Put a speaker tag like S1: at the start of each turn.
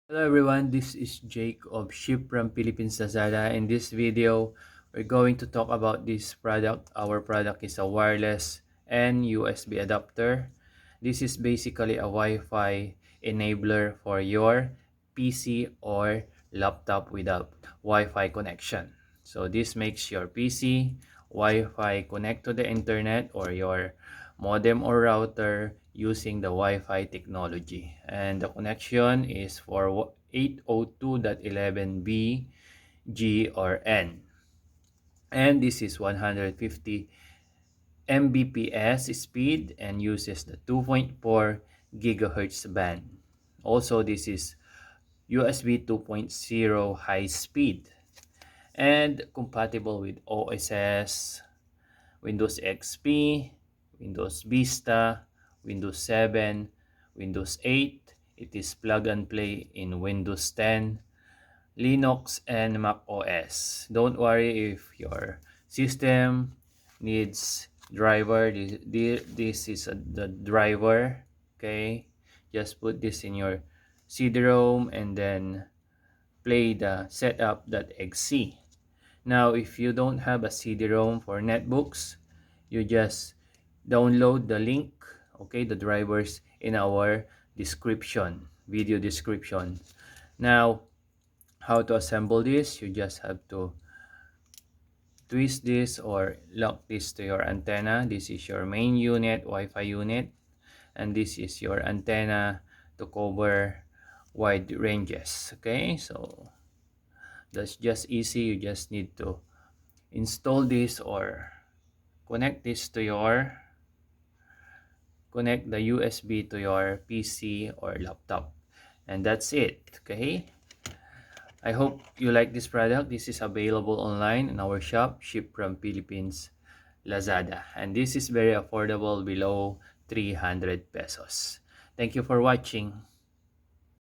S1: Hello everyone, this is Jake of Ship from Philippines Lazada. In this video, we're going to talk about this product. Our product is a wireless and USB adapter. This is basically a Wi-Fi enabler for your PC or laptop without Wi-Fi connection. So this makes your PC Wi-Fi connect to the internet or your modem or router using the Wi-Fi technology, and the connection is for 802.11b, G or N, and this is 150 Mbps speed and uses the 2.4 gigahertz band. Also, this is USB 2.0 high speed and compatible with OSS, Windows XP, Windows Vista, Windows 7, Windows 8. It is plug and play in Windows 10, Linux, and Mac OS. Don't worry if your system needs driver. This is the driver. Okay, just put this in your CD-ROM and then play the setup.exe. Now, if you don't have a CD-ROM for netbooks, you just download the link, okay, the drivers in our description, video description. Now, how to assemble this? You just have to twist this or lock this to your antenna. This is your main unit, Wi-Fi unit, and this is your antenna to cover wide ranges. Okay, so that's just easy. You just need to install this or connect this to your connect the USB to your PC or laptop, and that's it. Okay, I hope you like this product. This is available online in our shop, Ship from Philippines Lazada, and this is very affordable, below 300 pesos. Thank you for watching.